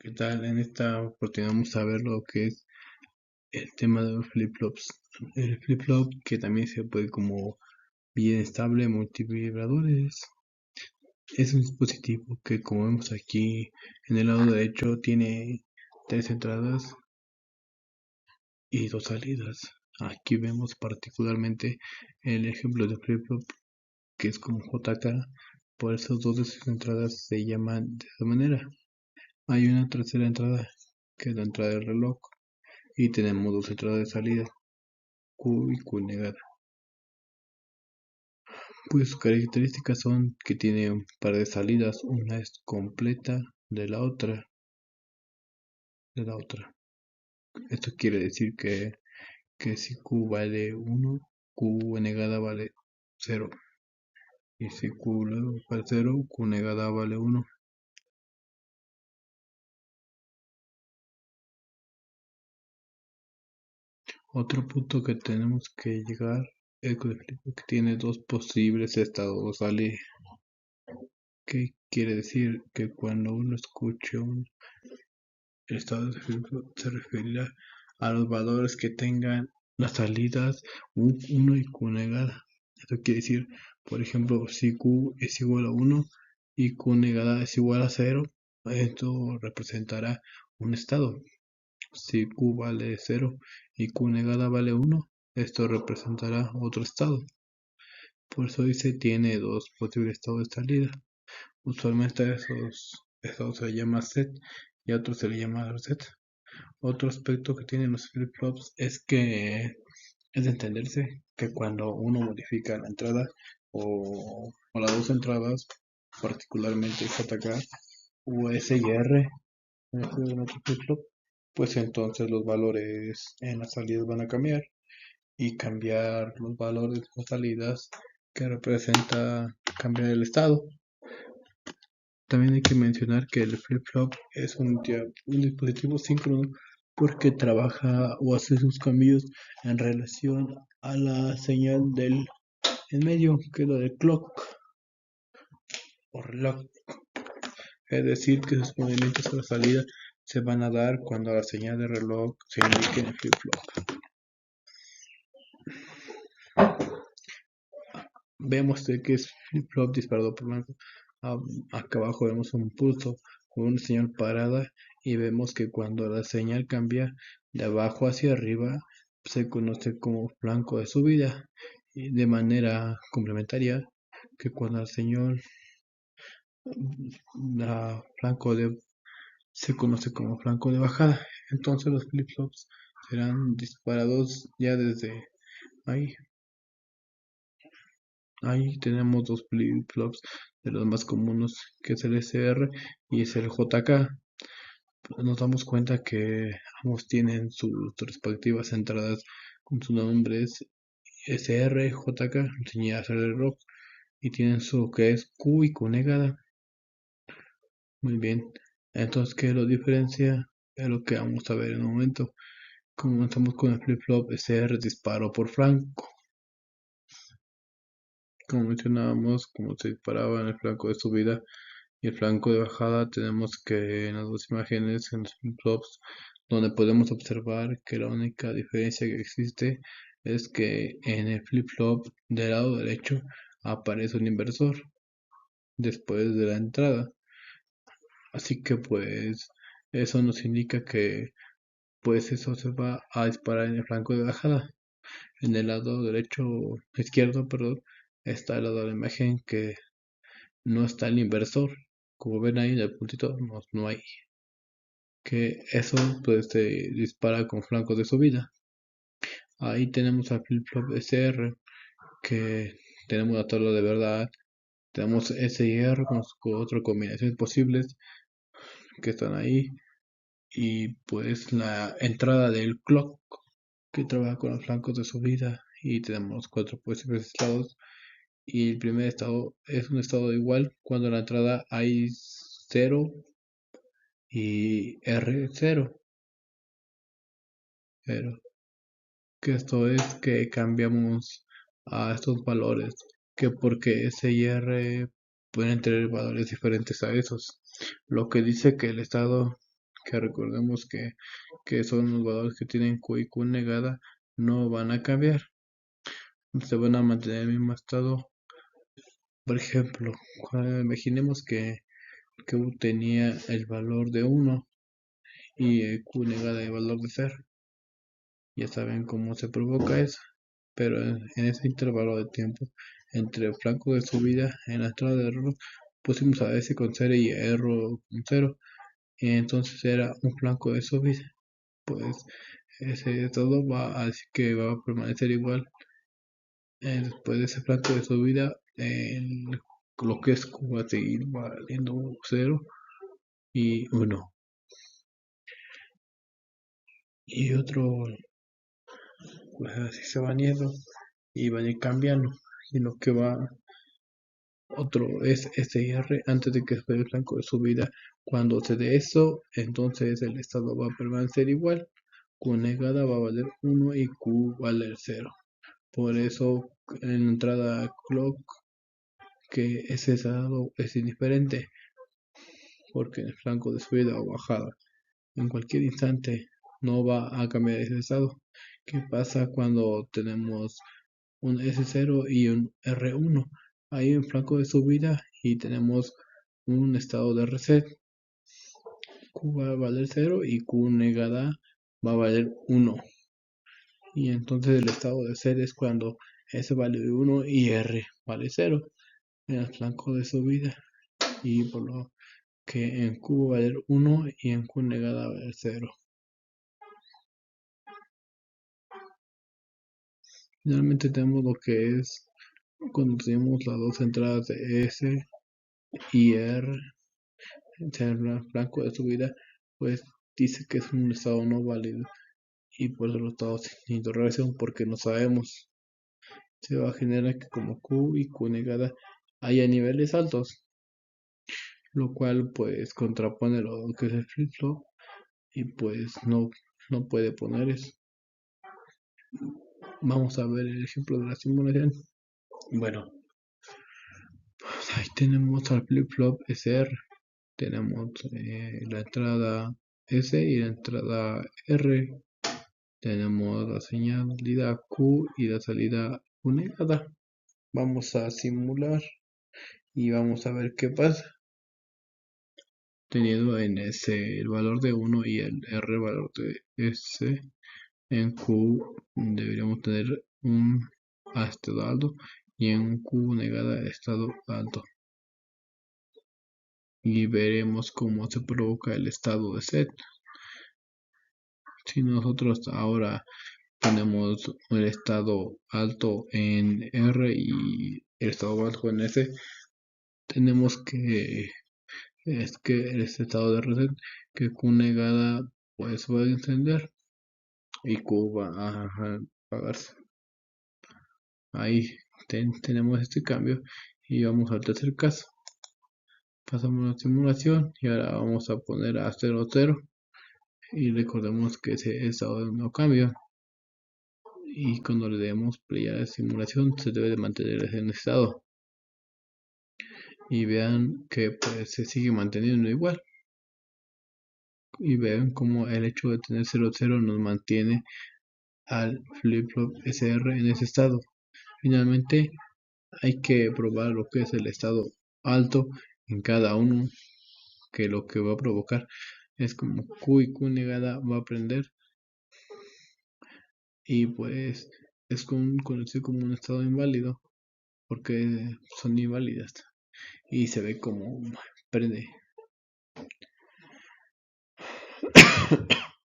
¿Qué tal? En esta oportunidad vamos a ver lo que es el tema de los flip-flops. El flip-flop que también se puede como bien estable multivibradores. Es un dispositivo que, como vemos aquí en el lado derecho, tiene tres entradas y dos salidas. Aquí vemos particularmente el ejemplo de flip-flop que es como JK. Por eso dos de sus entradas se llaman de esa manera. Hay una tercera entrada que es la entrada del reloj y tenemos dos entradas de salida. Q y Q negada. Pues sus características son que tiene un par de salidas, una es completa de la otra. Esto quiere decir que si Q vale 1, Q negada vale 0. Y si Q vale 0, Q negada vale 1. Otro punto que tenemos que llegar es que tiene dos posibles estados. ¿Sale? ¿Qué quiere decir? Que cuando uno escuche un el estado de flip-flop se referirá a los valores que tengan las salidas 1 y Q negada. Esto quiere decir, por ejemplo, si Q es igual a 1 y Q negada es igual a 0, esto representará un estado. Si Q vale 0 y Q negada vale 1, esto representará otro estado. Por eso dice tiene dos posibles estados de salida. Usualmente a esos estados se le llama set y a otros se le llama reset. Otro aspecto que tienen los flip-flops es que es de entenderse que cuando uno modifica la entrada o las dos entradas, particularmente JK o SIR en otro flip-flop, pues entonces los valores en las salidas van a cambiar y cambiar los valores de las salidas que representa cambiar el estado. También hay que mencionar que el flip-flop es un dispositivo síncrono porque trabaja o hace sus cambios en relación a la señal del en medio, que es la del clock o reloj. Es decir, que sus movimientos a la salida se van a dar cuando la señal de reloj se indique en el flip-flop. Vemos que es flip-flop disparado por blanco. Acá abajo vemos un pulso con una señal parada y vemos que cuando la señal cambia de abajo hacia arriba se conoce como flanco de subida y de manera complementaria que cuando la señal flanco de se conoce como flanco de bajada. Entonces los flip-flops serán disparados ya desde ahí. Ahí tenemos dos flip-flops de los más comunes, que es el SR y es el JK. Nos damos cuenta que ambos tienen sus respectivas entradas con sus nombres SR, JK, señal de rock, y tienen su que es Q y Q negada. Muy bien. Entonces, ¿qué lo diferencia? Es lo que vamos a ver en un momento. Comenzamos con el flip-flop SR disparo por flanco. Como mencionábamos, como se disparaba en el flanco de subida y el flanco de bajada, tenemos que en las dos imágenes, en los flip-flops, donde podemos observar que la única diferencia que existe es que en el flip-flop del lado derecho aparece un inversor después de la entrada. Así que pues eso nos indica que pues eso se va a disparar en el flanco de bajada. En el lado izquierdo, perdón, está el lado de la imagen que no está el inversor. Como ven ahí en el puntito, no hay. Que eso pues se dispara con flancos de subida. Ahí tenemos al flip-flop SR, que tenemos la tabla de verdad. Tenemos SIR con otras combinaciones posibles que están ahí. Y pues la entrada del clock, que trabaja con los flancos de subida. Y tenemos cuatro posibles estados. Y el primer estado es un estado igual cuando en la entrada hay 0 y R0. Pero que esto es que cambiamos a estos valores, que porque S y R pueden tener valores diferentes a esos. Lo que dice que el estado que recordemos que son los valores que tienen Q y Q negada, no van a cambiar, se van a mantener en el mismo estado. Por ejemplo, imaginemos que U tenía el valor de 1 y Q negada el valor de 0. Ya saben cómo se provoca eso, pero en ese intervalo de tiempo entre el flanco de subida en la entrada de error pusimos a S con 0 y R con 0, y entonces era un flanco de subida. Pues ese todo va a decir que va a permanecer igual. Después de ese flanco de subida, lo que es Q va a seguir valiendo 0 y 1. Y otro, pues así se van yendo y van a ir cambiando. Y lo que va otro es SR antes de que se dé el flanco de subida. Cuando se dé eso, entonces el estado va a permanecer igual. Q negada va a valer 1 y Q va a valer 0. Por eso en la entrada clock que ese estado es indiferente, porque en el flanco de subida o bajada en cualquier instante no va a cambiar ese estado. ¿Qué pasa cuando tenemos un S0 y un R1? Hay un flanco de subida y tenemos un estado de reset. Q va a valer 0 y Q negada va a valer 1. Y entonces el estado de set es cuando S vale 1 y R vale 0 en el flanco de subida. Y por lo que en Q va a valer 1 y en Q negada va a valer 0. Finalmente tenemos lo que es cuando tenemos las dos entradas de S y R, el flanco de subida, pues dice que es un estado no válido y por eso lo estamos sin interrogación porque no sabemos. Se va a generar que como Q y Q negada haya niveles altos, lo cual pues contrapone lo que es el flip-flop y pues no puede poner eso. Vamos a ver el ejemplo de la simulación. Bueno, pues ahí tenemos al flip-flop SR. Tenemos la entrada S y la entrada R. Tenemos la salida Q y la salida Q negada. Vamos a simular y vamos a ver qué pasa. Teniendo en S el valor de 1 y el R valor de S, en Q deberíamos tener un estado alto y en Q negada estado alto. Y veremos cómo se provoca el estado de set. Si nosotros ahora tenemos el estado alto en R y el estado bajo en S, tenemos que este estado de reset que Q negada pues va a encender y Q va a apagarse. Ahí tenemos este cambio y vamos al tercer caso. Pasamos la simulación y ahora vamos a poner a 0, 0 y recordemos que ese estado no cambia. Y cuando le demos play a la simulación se debe de mantener en estado y vean que pues se sigue manteniendo igual y vean como el hecho de tener 0 0 nos mantiene al flip-flop SR en ese estado. Finalmente hay que probar lo que es el estado alto en cada uno, que lo que va a provocar es como Q y Q negada va a prender y pues es conocido como un estado inválido porque son inválidas y se ve como prende.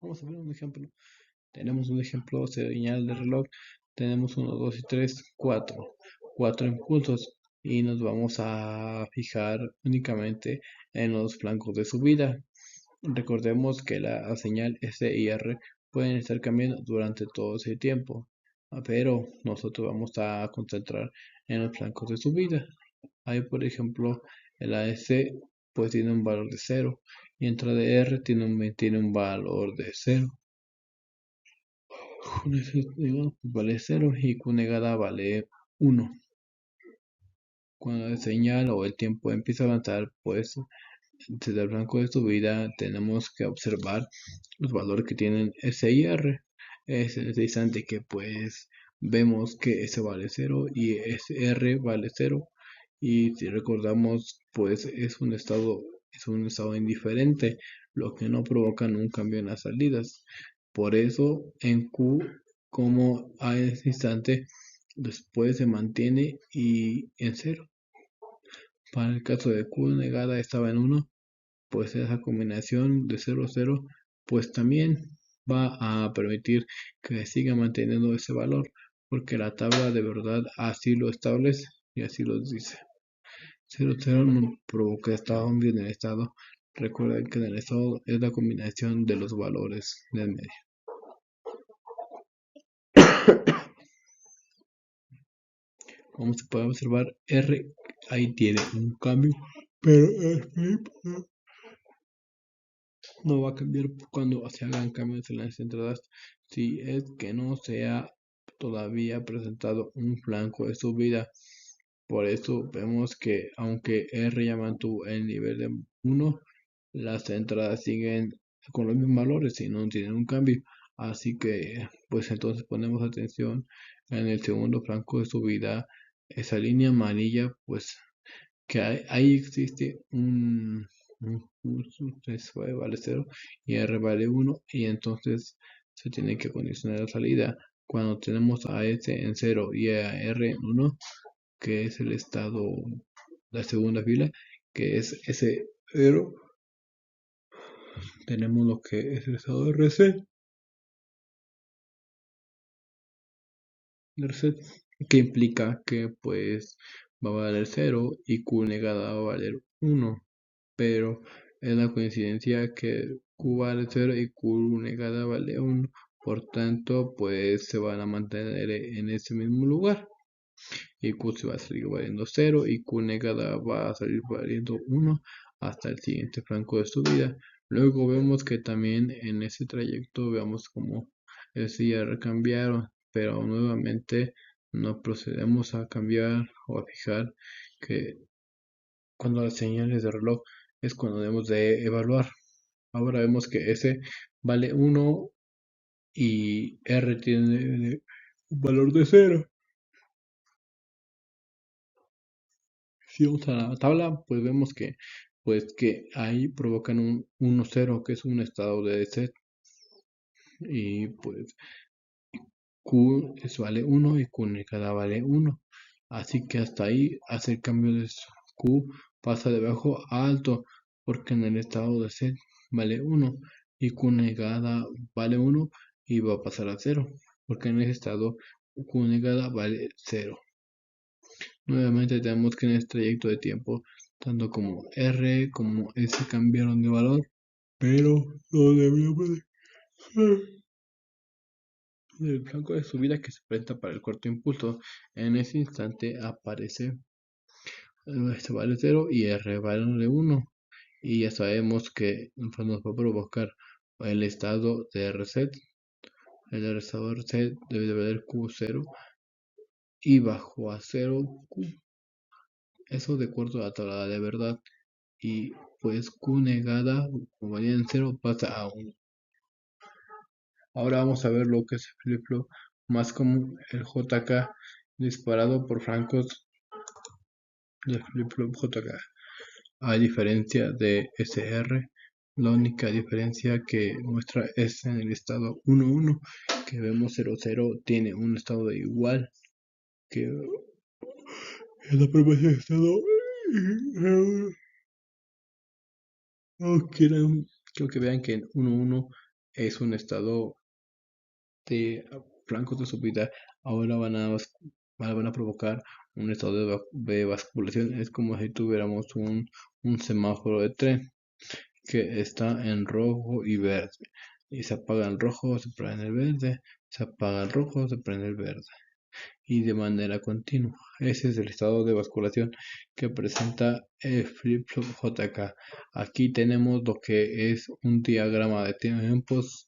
Vamos a ver un ejemplo. Tenemos un ejemplo, señal de reloj. Tenemos 1, 2 y 3, 4. 4 impulsos y nos vamos a fijar únicamente en los flancos de subida. Recordemos que la señal S y R pueden estar cambiando durante todo ese tiempo, pero nosotros vamos a concentrar en los flancos de subida. Ahí, por ejemplo, la S pues tiene un valor de 0 y entrada de R tiene un valor de 0. Q negada vale 0 y Q negada vale 1. Cuando la señal o el tiempo empieza a avanzar, pues desde el flanco de subida tenemos que observar los valores que tienen S y R. Es en ese instante que pues vemos que S vale 0 y R vale 0. Y si recordamos, pues es un estado indiferente, lo que no provoca un cambio en las salidas. Por eso en Q, como a ese instante, después se mantiene y en 0. Para el caso de Q negada estaba en 1, pues esa combinación de 0 0 pues también va a permitir que siga manteniendo ese valor, porque la tabla de verdad así lo establece y así lo dice. 0 0 no provoca estado en el estado. Recuerden que en el estado es la combinación de los valores del medio. Como se puede observar, R ahí tiene un cambio, pero no va a cambiar cuando se hagan cambios en las entradas si es que no se ha todavía presentado un flanco de subida. Por eso vemos que aunque R ya mantuvo el nivel de 1, las entradas siguen con los mismos valores y no tienen un cambio. Así que pues entonces ponemos atención en el segundo flanco de subida, esa línea amarilla, pues que ahí existe S vale 0 y R vale 1 y entonces se tiene que condicionar la salida. Cuando tenemos a S en 0 y a R en 1, que es el estado, la segunda fila, que es S0, tenemos lo que es el estado de reset, que implica que pues va a valer 0 y Q negada va a valer 1. Pero es la coincidencia que Q vale 0 y Q negada vale 1, por tanto pues se van a mantener en ese mismo lugar y Q se va a salir valiendo 0 y Q negada va a salir valiendo 1 hasta el siguiente flanco de subida. Luego vemos que también en ese trayecto veamos como el CR cambiaron, pero nuevamente no procedemos a cambiar o a fijar que cuando las señales de reloj es cuando debemos de evaluar. Ahora vemos que S vale 1 y R tiene un valor de 0. Si vamos a la tabla, pues vemos que ahí provocan un 1-0, que es un estado de set. Y pues Q vale 1 y Q negada vale 1. Así que hasta ahí hace el cambio de Q, pasa de bajo a alto, porque en el estado de set vale 1 y Q negada vale 1 y va a pasar a 0, porque en ese estado Q negada vale 0. Nuevamente tenemos que en este trayecto de tiempo, tanto como R como S cambiaron de valor, pero no deberíamos el flanco de subida que se presenta para el corto impulso. En ese instante aparece S vale 0 y R vale 1. Y ya sabemos que nos va a provocar el estado de reset. El estado de reset debe de valer Q0 y bajo a 0 Q. Eso de acuerdo a la tabla de verdad. Y pues Q negada, como valía en 0, pasa a 1. Ahora vamos a ver lo que es el flip-flop más común, el JK disparado por flancos del flip-flop JK. A diferencia de SR, la única diferencia que muestra es en el estado 1-1, que vemos 0-0 tiene un estado de igual que en la proporción de estado. Quiero que vean que en 1-1 es un estado de flancos de subida. Ahora van a provocar un estado de basculación. Es como si tuviéramos un semáforo de tren que está en rojo y verde. Y se apaga el rojo, se prende el verde, se apaga el rojo, se prende el verde. Y de manera continua. Ese es el estado de basculación que presenta el flip-flop JK. Aquí tenemos lo que es un diagrama de tiempos